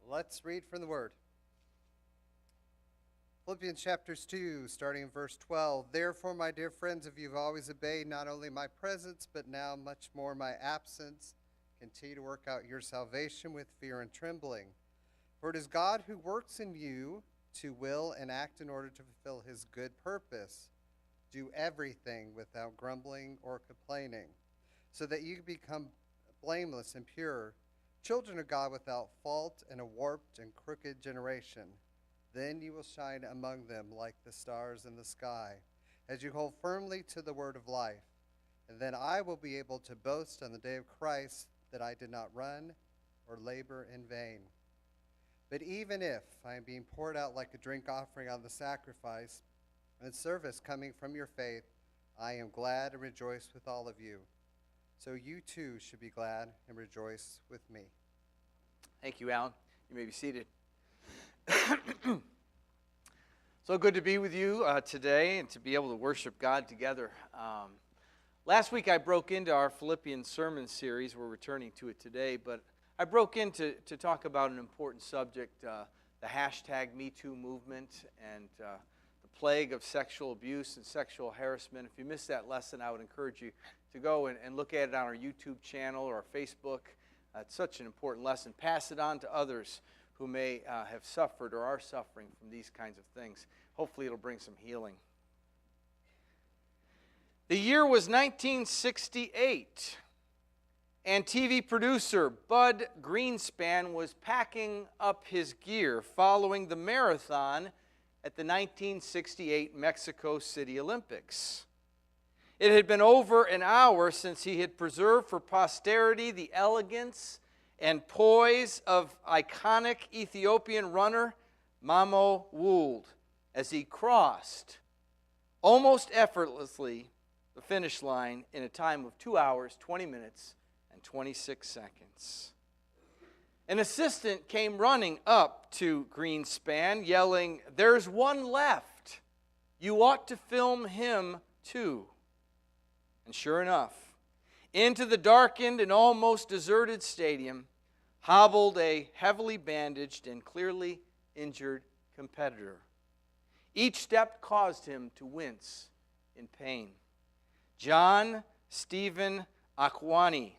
Let's read from the Word. Philippians chapters 2, starting in verse 12. Therefore, my dear friends, if you've always obeyed not only my presence, but now much more my absence, continue to work out your salvation with fear and trembling. For it is God who works in you to will and act in order to fulfill his good purpose. Do everything without grumbling or complaining, so that you become blameless and pure, children of God without fault in a warped and crooked generation. Then you will shine among them like the stars in the sky, as you hold firmly to the word of life. And then I will be able to boast on the day of Christ that I did not run or labor in vain. But even if I am being poured out like a drink offering on the sacrifice and service coming from your faith, I am glad and rejoice with all of you. So you too should be glad and rejoice with me. Thank you, Alan. You may be seated. So good to be with you today and to be able to worship God together. Last week I broke into our Philippians sermon series. We're returning to it today, but I broke in to talk about an important subject, the hashtag #MeToo movement and the plague of sexual abuse and sexual harassment. If you missed that lesson, I would encourage you to go and look at it on our YouTube channel or our Facebook. It's such an important lesson. Pass it on to others who may have suffered or are suffering from these kinds of things. Hopefully it'll bring some healing. The year was 1968, and TV producer Bud Greenspan was packing up his gear following the marathon at the 1968 Mexico City Olympics. It had been over an hour since he had preserved for posterity the elegance and poise of iconic Ethiopian runner Mamo Wold as he crossed almost effortlessly the finish line in a time of 2 hours, 20 minutes, and 26 seconds. An assistant came running up to Greenspan, yelling, "There's one left. You ought to film him too." And sure enough, into the darkened and almost deserted stadium hobbled a heavily bandaged and clearly injured competitor. Each step caused him to wince in pain. John Stephen Akwani,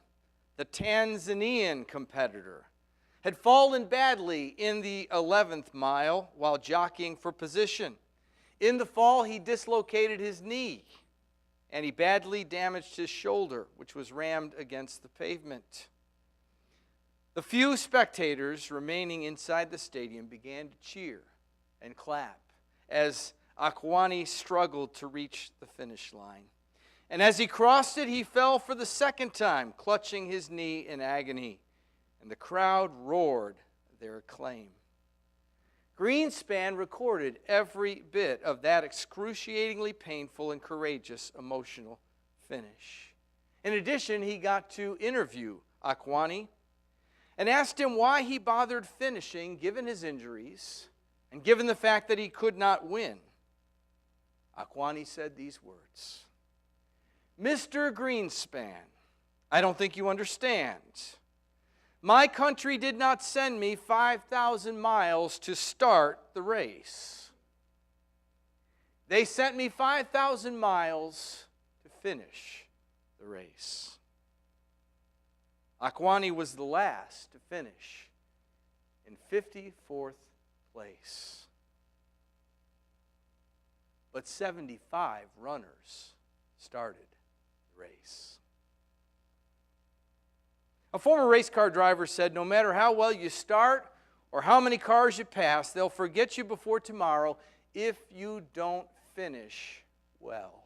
the Tanzanian competitor, had fallen badly in the 11th mile while jockeying for position. In the fall, he dislocated his knee, and he badly damaged his shoulder, which was rammed against the pavement. The few spectators remaining inside the stadium began to cheer and clap as Akwani struggled to reach the finish line. And as he crossed it, he fell for the second time, clutching his knee in agony, and the crowd roared their acclaim. Greenspan recorded every bit of that excruciatingly painful and courageous emotional finish. In addition, he got to interview Akwani and asked him why he bothered finishing given his injuries and given the fact that he could not win. Akwani said these words, "Mr. Greenspan, I don't think you understand. My country did not send me 5,000 miles to start the race. They sent me 5,000 miles to finish the race." Akwani was the last to finish in 54th place. But 75 runners started the race. A former race car driver said, "No matter how well you start or how many cars you pass, they'll forget you before tomorrow if you don't finish well."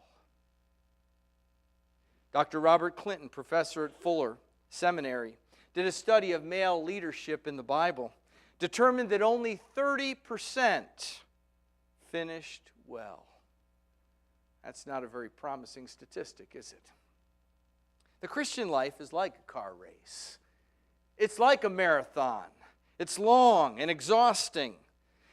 Dr. Robert Clinton, professor at Fuller Seminary, did a study of male leadership in the Bible, determined that only 30% finished well. That's not a very promising statistic, is it? The Christian life is like a car race. It's like a marathon. It's long and exhausting.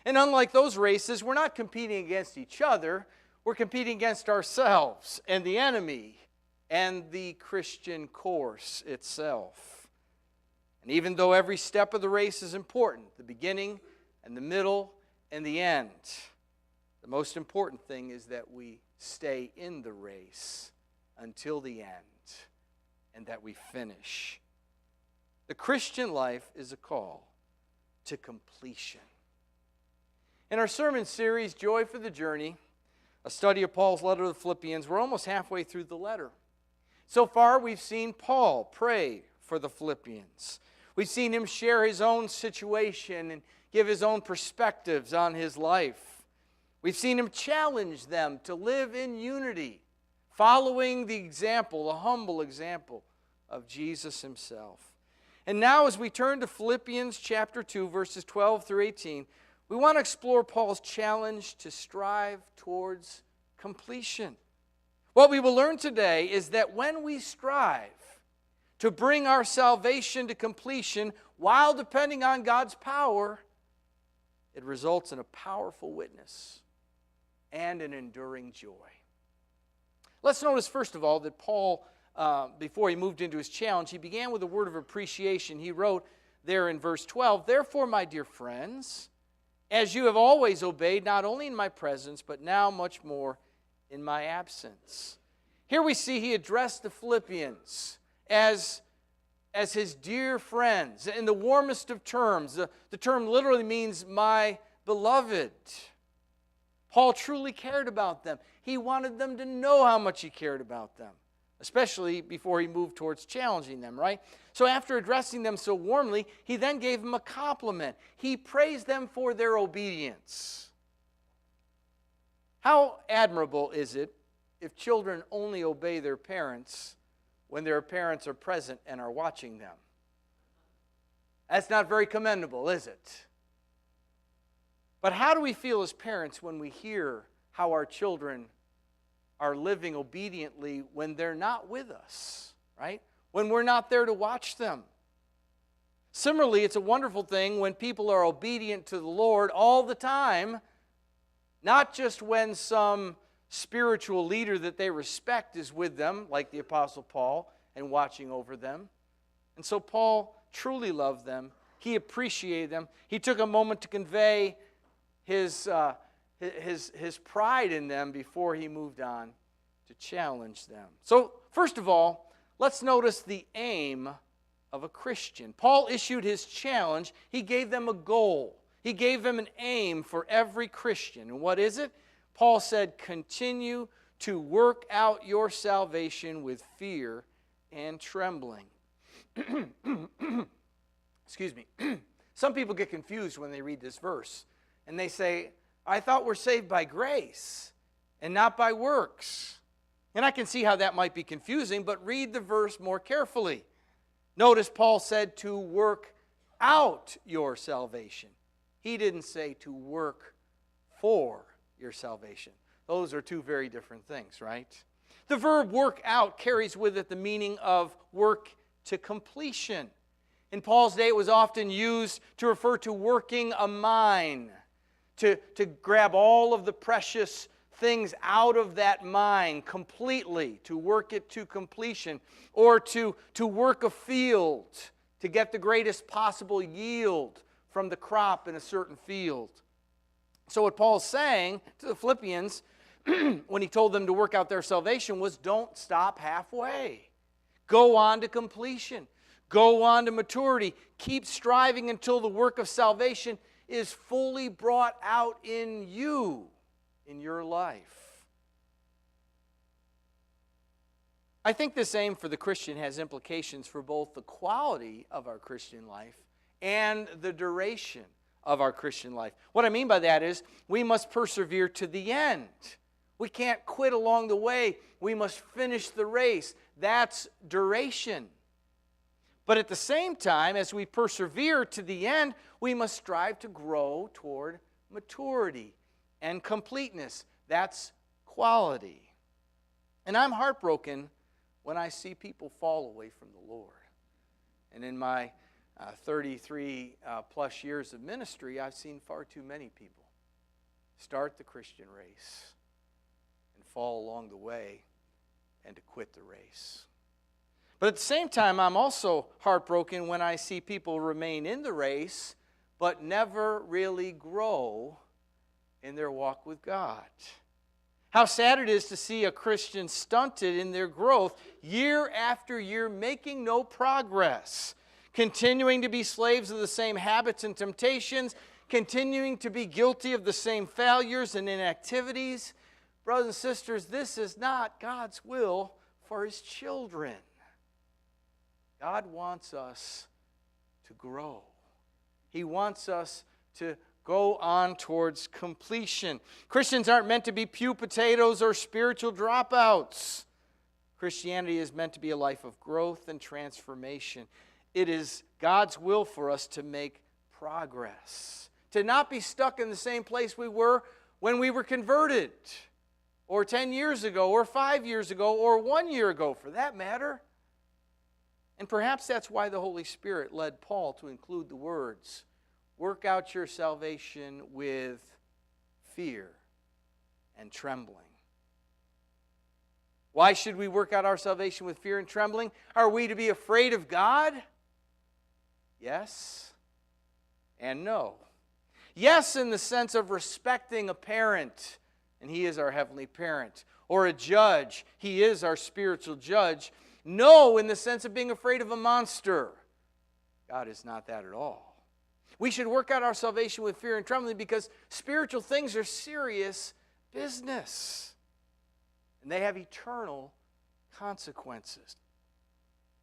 And unlike those races, we're not competing against each other. We're competing against ourselves and the enemy and the Christian course itself. And even though every step of the race is important, the beginning and the middle and the end, the most important thing is that we stay in the race until the end and that we finish. The Christian life is a call to completion. In our sermon series, Joy for the Journey, a study of Paul's letter to the Philippians, we're almost halfway through the letter. So far, we've seen Paul pray for the Philippians. We've seen him share his own situation and give his own perspectives on his life. We've seen him challenge them to live in unity, following the example, the humble example of Jesus himself. And now as we turn to Philippians chapter 2, verses 12 through 18, we want to explore Paul's challenge to strive towards completion. What we will learn today is that when we strive to bring our salvation to completion while depending on God's power, it results in a powerful witness and an enduring joy. Let's notice, first of all, that Paul, before he moved into his challenge, he began with a word of appreciation. He wrote there in verse 12, "Therefore, my dear friends, as you have always obeyed, not only in my presence, but now much more in my absence." Here we see he addressed the Philippians as his dear friends, in the warmest of terms. The term literally means my beloved. Paul truly cared about them. He wanted them to know how much he cared about them, especially before he moved towards challenging them, right? So after addressing them so warmly, he then gave them a compliment. He praised them for their obedience. How admirable is it if children only obey their parents when their parents are present and are watching them? That's not very commendable, is it? But how do we feel as parents when we hear how our children are living obediently when they're not with us, right? When we're not there to watch them. Similarly, it's a wonderful thing when people are obedient to the Lord all the time, not just when some spiritual leader that they respect is with them, like the Apostle Paul, and watching over them. And so Paul truly loved them. He appreciated them. He took a moment to convey his pride in them before he moved on to challenge them. So, first of all, let's notice the aim of a Christian. Paul issued his challenge. He gave them a goal. He gave them an aim for every Christian. And what is it? Paul said, "Continue to work out your salvation with fear and trembling." Excuse me. Some people get confused when they read this verse. And they say, "I thought we're saved by grace and not by works." And I can see how that might be confusing, but read the verse more carefully. Notice Paul said to work out your salvation. He didn't say to work for your salvation. Those are two very different things, right? The verb work out carries with it the meaning of work to completion. In Paul's day, it was often used to refer to working a mine, to grab all of the precious things out of that mine completely, to work it to completion, or to work a field to get the greatest possible yield from the crop in a certain field. So what Paul's saying to the Philippians when he told them to work out their salvation was, don't stop halfway. Go on to completion. Go on to maturity. Keep striving until the work of salvation is fully brought out in you, in your life. I think this aim for the Christian has implications for both the quality of our Christian life and the duration of our Christian life. What I mean by that is we must persevere to the end. We can't quit along the way. We must finish the race. That's duration. But at the same time, as we persevere to the end, we must strive to grow toward maturity and completeness. That's quality. And I'm heartbroken when I see people fall away from the Lord. And in my 33 plus years of ministry, I've seen far too many people start the Christian race and fall along the way and to quit the race. But at the same time, I'm also heartbroken when I see people remain in the race but never really grow in their walk with God. How sad it is to see a Christian stunted in their growth year after year, making no progress, continuing to be slaves of the same habits and temptations, continuing to be guilty of the same failures and inactivities. Brothers and sisters, this is not God's will for His children. God wants us to grow. He wants us to go on towards completion. Christians aren't meant to be pew potatoes or spiritual dropouts. Christianity is meant to be a life of growth and transformation. It is God's will for us to make progress, to not be stuck in the same place we were when we were converted, or 10 years ago, or 5 years ago, or 1 year ago, for that matter. And perhaps that's why the Holy Spirit led Paul to include the words, "Work out your salvation with fear and trembling." Why should we work out our salvation with fear and trembling? Are we to be afraid of God? Yes and no. Yes, in the sense of respecting a parent, and He is our heavenly parent, or a judge, He is our spiritual judge. No, in the sense of being afraid of a monster. God is not that at all. We should work out our salvation with fear and trembling because spiritual things are serious business, and they have eternal consequences.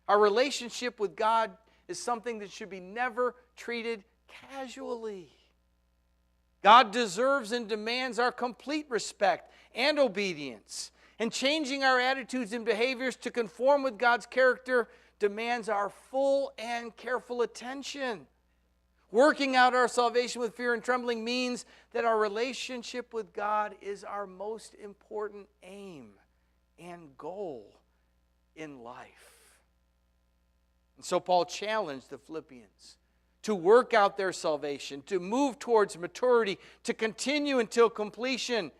Our relationship with God is something that should be never treated casually. God deserves and demands our complete respect and obedience. And changing our attitudes and behaviors to conform with God's character demands our full and careful attention. Working out our salvation with fear and trembling means that our relationship with God is our most important aim and goal in life. And so Paul challenged the Philippians to work out their salvation, to move towards maturity, to continue until completion.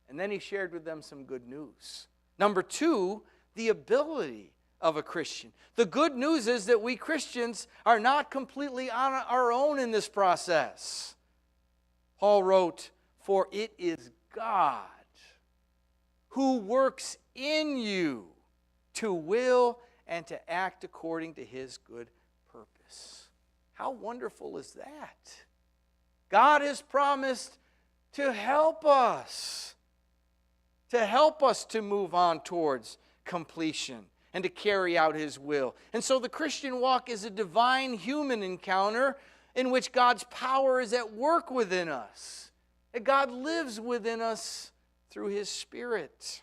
And then he shared with them some good news. Number 2, the ability of a Christian. The good news is that we Christians are not completely on our own in this process. Paul wrote, "For it is God who works in you to will and to act according to His good purpose." How wonderful is that? God has promised to help us to move on towards completion and to carry out His will. And so the Christian walk is a divine human encounter in which God's power is at work within us. And God lives within us through His Spirit.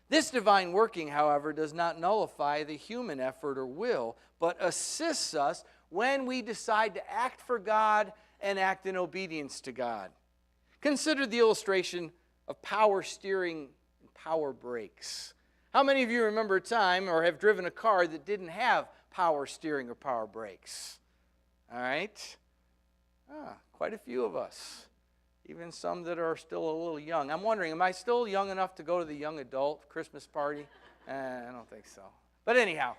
This divine working, however, does not nullify the human effort or will, but assists us when we decide to act for God and act in obedience to God. Consider the illustration of power steering and power brakes. How many of you remember a time or have driven a car that didn't have power steering or power brakes? All right? Quite a few of us. Even some that are still a little young. I'm wondering, am I still young enough to go to the young adult Christmas party? I don't think so. But anyhow,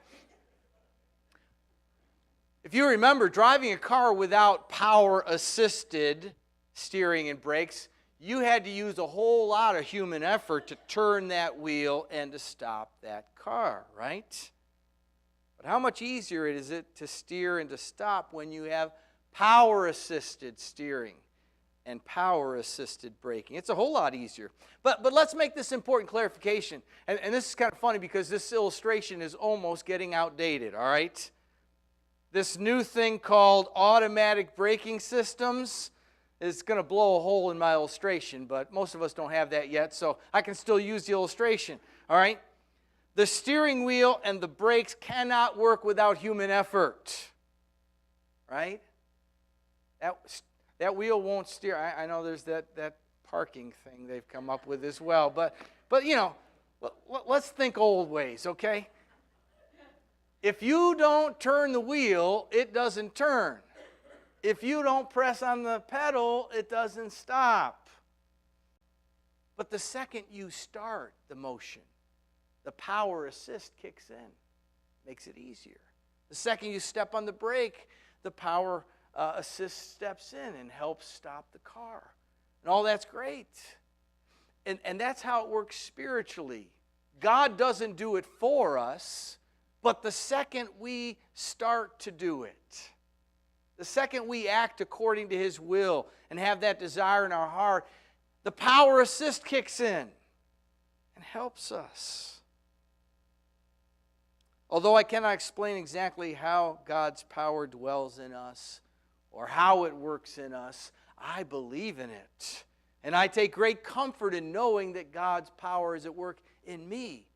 if you remember, driving a car without power-assisted steering and brakes, you had to use a whole lot of human effort to turn that wheel and to stop that car, right? But how much easier is it to steer and to stop when you have power-assisted steering and power-assisted braking? It's a whole lot easier. But let's make this important clarification. And this is kind of funny because this illustration is almost getting outdated, all right? This new thing called automatic braking systems is going to blow a hole in my illustration, but most of us don't have that yet, so I can still use the illustration, all right? The steering wheel and the brakes cannot work without human effort, right? That wheel won't steer. I know there's that parking thing they've come up with as well, but you know, let's think old ways, okay? If you don't turn the wheel, it doesn't turn. If you don't press on the pedal, it doesn't stop. But the second you start the motion, the power assist kicks in, makes it easier. The second you step on the brake, the power assist steps in and helps stop the car. And all that's great. And that's how it works spiritually. God doesn't do it for us, but the second we start to do it, the second we act according to His will and have that desire in our heart, the power assist kicks in and helps us. Although I cannot explain exactly how God's power dwells in us or how it works in us, I believe in it. And I take great comfort in knowing that God's power is at work in me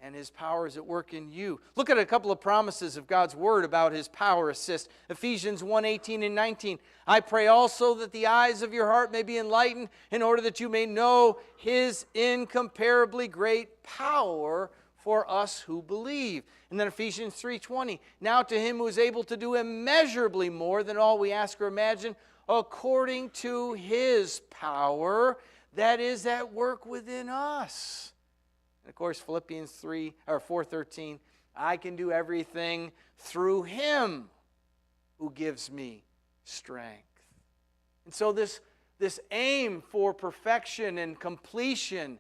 and His power is at work in you. Look at a couple of promises of God's Word about His power assist. Ephesians 1:18 and 19. I pray also that the eyes of your heart may be enlightened in order that you may know His incomparably great power for us who believe. And then Ephesians 3:20. Now to Him who is able to do immeasurably more than all we ask or imagine, according to His power that is at work within us. And of course, Philippians 4:13, I can do everything through Him who gives me strength. And so this aim for perfection and completion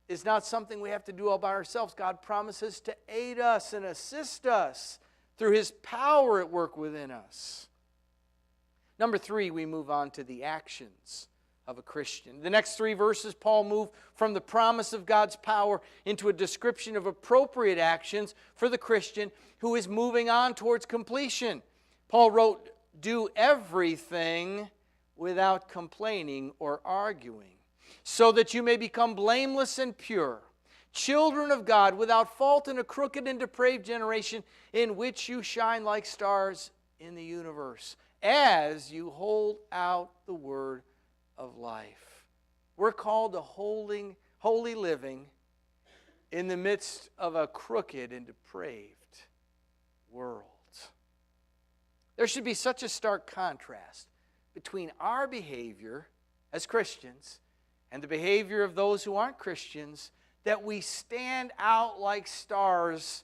is not something we have to do all by ourselves. God promises to aid us and assist us through His power at work within us. Number 3, we move on to the actions of a Christian. The next 3 verses, Paul moved from the promise of God's power into a description of appropriate actions for the Christian who is moving on towards completion. Paul wrote, do everything without complaining or arguing, so that you may become blameless and pure, children of God without fault in a crooked and depraved generation in which you shine like stars in the universe, as you hold out the word of life. We're called to holy living in the midst of a crooked and depraved world. There should be such a stark contrast between our behavior as Christians and the behavior of those who aren't Christians that we stand out like stars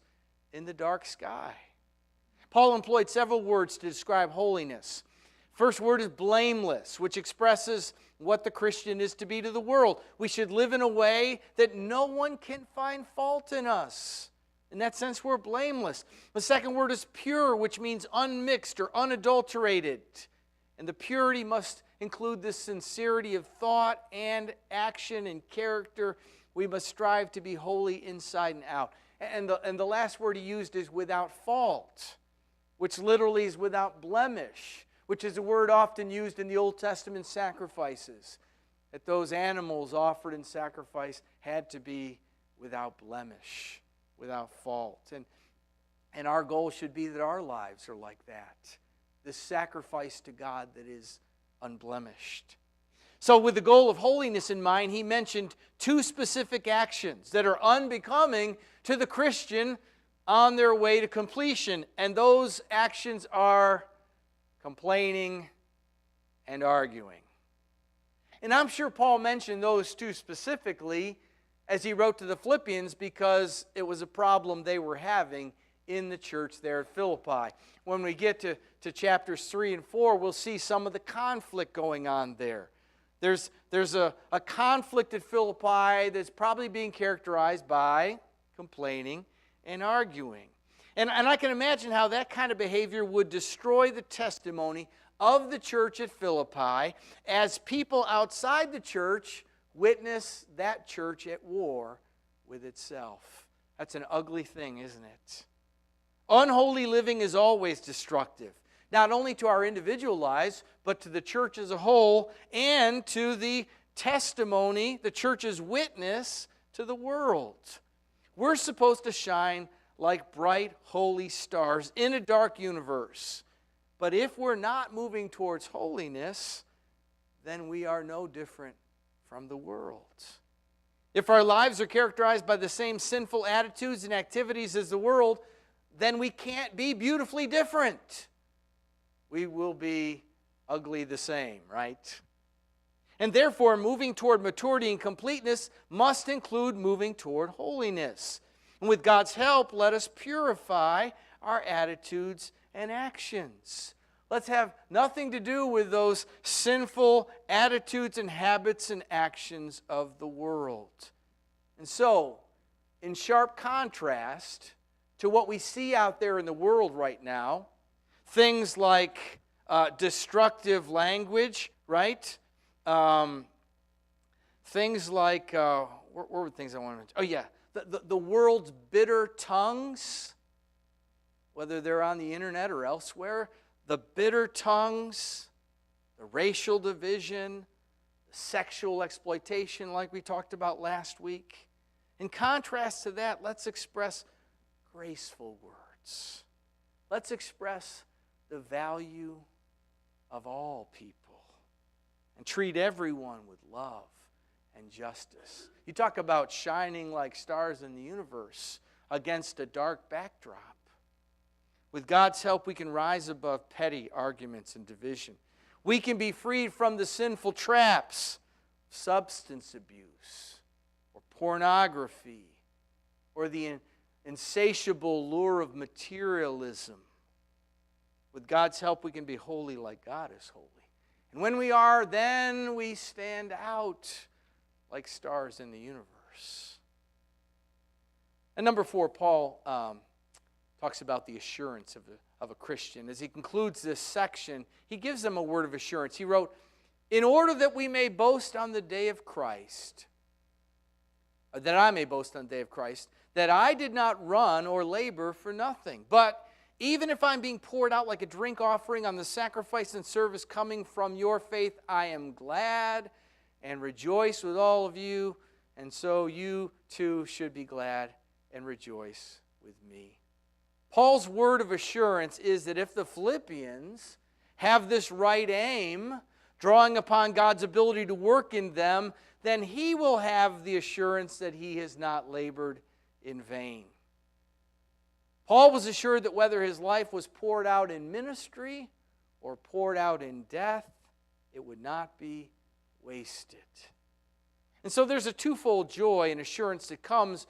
in the dark sky. Paul employed several words to describe holiness. First word is blameless, which expresses what the Christian is to be to the world. We should live in a way that no one can find fault in us. In that sense, we're blameless. The second word is pure, which means unmixed or unadulterated. And the purity must include the sincerity of thought and action and character. We must strive to be holy inside and out. And the last word he used is without fault, which literally is without blemish, which is a word often used in the Old Testament sacrifices, that those animals offered in sacrifice had to be without blemish, without fault. And our goal should be that our lives are like that, this sacrifice to God that is unblemished. So with the goal of holiness in mind, he mentioned 2 specific actions that are unbecoming to the Christian on their way to completion. And those actions are complaining and arguing. And I'm sure Paul mentioned those 2 specifically as he wrote to the Philippians because it was a problem they were having in the church there at Philippi. When we get to chapters 3 and 4, we'll see some of the conflict going on there. There's a conflict at Philippi that's probably being characterized by complaining and arguing. And I can imagine how that kind of behavior would destroy the testimony of the church at Philippi as people outside the church witness that church at war with itself. That's an ugly thing, isn't it? Unholy living is always destructive, not only to our individual lives, but to the church as a whole and to the testimony, the church's witness to the world. We're supposed to shine like bright, holy stars in a dark universe. But if we're not moving towards holiness, then we are no different from the world. If our lives are characterized by the same sinful attitudes and activities as the world, then we can't be beautifully different. We will be ugly the same, right? And therefore, moving toward maturity and completeness must include moving toward holiness. And with God's help, let us purify our attitudes and actions. Let's have nothing to do with those sinful attitudes and habits and actions of the world. And so, in sharp contrast to what we see out there in the world right now, things like destructive language, right? Things like, what were things I wanted to mention? Oh yeah, the world's bitter tongues, whether they're on the internet or elsewhere, the bitter tongues, the racial division, the sexual exploitation like we talked about last week. In contrast to that, let's express graceful words. Let's express the value of all people and treat everyone with love and justice. You talk about shining like stars in the universe against a dark backdrop. With God's help, we can rise above petty arguments and division. We can be freed from the sinful traps of substance abuse or pornography or the insatiable lure of materialism. With God's help, we can be holy like God is holy. And when we are, then we stand out like stars in the universe. And number 4, Paul talks about the assurance of a Christian. As he concludes this section, he gives them a word of assurance. He wrote, "In order that we may boast on the day of Christ, that I may boast on the day of Christ, that I did not run or labor for nothing. But even if I'm being poured out like a drink offering on the sacrifice and service coming from your faith, I am glad and rejoice with all of you, and so you too should be glad and rejoice with me." Paul's word of assurance is that if the Philippians have this right aim, drawing upon God's ability to work in them, then he will have the assurance that he has not labored in vain. Paul was assured that whether his life was poured out in ministry or poured out in death, it would not be wasted. And so there's a twofold joy and assurance that comes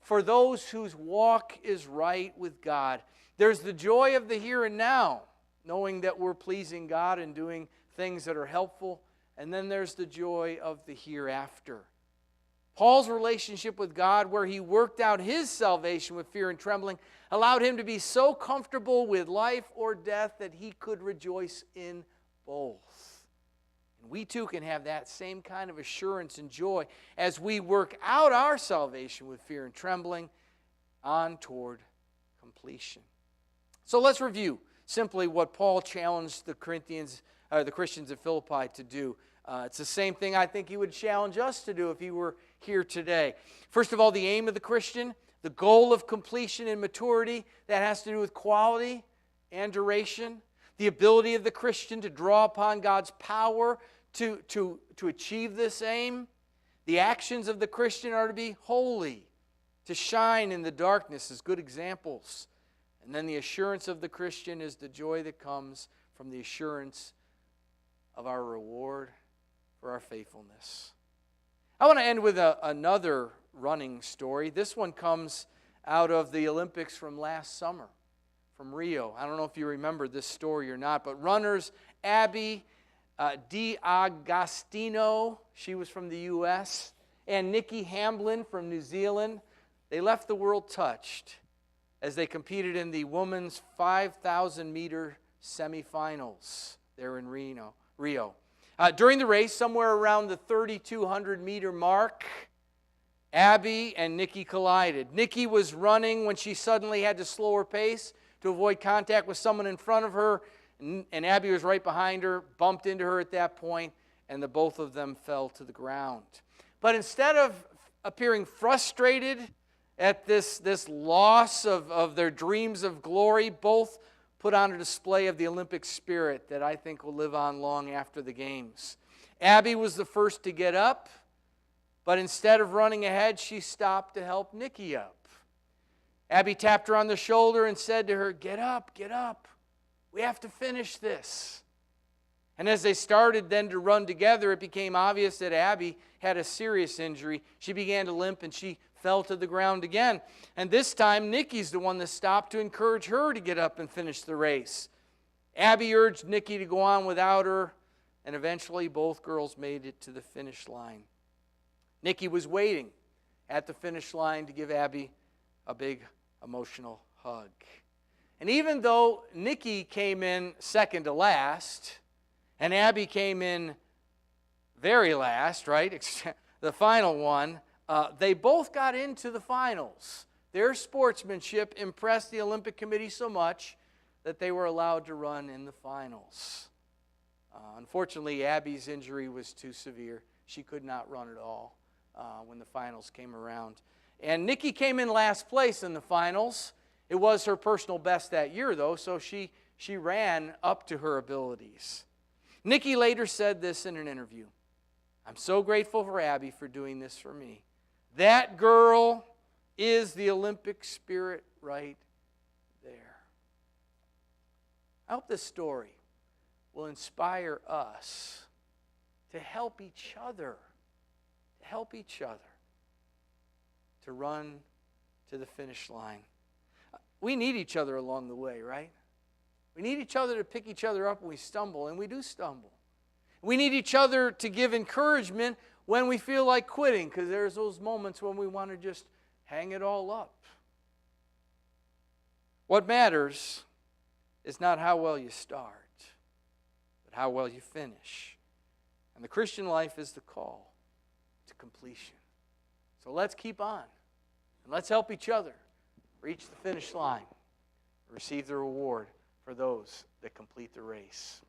for those whose walk is right with God. There's the joy of the here and now, knowing that we're pleasing God and doing things that are helpful. And then there's the joy of the hereafter. Paul's relationship with God, where he worked out his salvation with fear and trembling, allowed him to be so comfortable with life or death that he could rejoice in both. And we too can have that same kind of assurance and joy as we work out our salvation with fear and trembling on toward completion. So let's review simply what Paul challenged the Christians at Philippi to do. It's the same thing I think he would challenge us to do if he were here today. First of all, the aim of the Christian, the goal of completion and maturity, that has to do with quality and duration. The ability of the Christian to draw upon God's power to achieve this aim. The actions of the Christian are to be holy, to shine in the darkness as good examples. And then the assurance of the Christian is the joy that comes from the assurance of our reward for our faithfulness. I want to end with another running story. This one comes out of the Olympics from last summer, from Rio. I don't know if you remember this story or not, but runners Abby D'Agostino, she was from the U.S., and Nikki Hamblin from New Zealand, they left the world touched as they competed in the women's 5,000-meter semifinals there in Rio. During the race, somewhere around the 3,200-meter mark, Abby and Nikki collided. Nikki was running when she suddenly had to slow her pace to avoid contact with someone in front of her, and Abby was right behind her, bumped into her at that point, and the both of them fell to the ground. But instead of appearing frustrated at this loss of their dreams of glory, both put on a display of the Olympic spirit that I think will live on long after the games. Abby was the first to get up, but instead of running ahead, she stopped to help Nikki up. Abby tapped her on the shoulder and said to her, get up. We have to finish this." And as they started then to run together, it became obvious that Abby had a serious injury. She began to limp and she fell to the ground again. And this time, Nikki's the one that stopped to encourage her to get up and finish the race. Abby urged Nikki to go on without her, and eventually both girls made it to the finish line. Nikki was waiting at the finish line to give Abby a big emotional hug. And even though Nikki came in second to last, and Abby came in very last, right, the final one, they both got into the finals. Their sportsmanship impressed the Olympic Committee so much that they were allowed to run in the finals. Unfortunately, Abby's injury was too severe. She could not run at all when the finals came around. And Nikki came in last place in the finals. It was her personal best that year, though, so she ran up to her abilities. Nikki later said this in an interview: "I'm so grateful for Abby for doing this for me. That girl is the Olympic spirit right there." I hope this story will inspire us to help each other, to run to the finish line. We need each other along the way, right? We need each other to pick each other up when we stumble, and we do stumble. We need each other to give encouragement when we feel like quitting, because there's those moments when we want to just hang it all up. What matters is not how well you start, but how well you finish. And the Christian life is the call to completion. So let's keep on, and let's help each other reach the finish line, receive the reward for those that complete the race.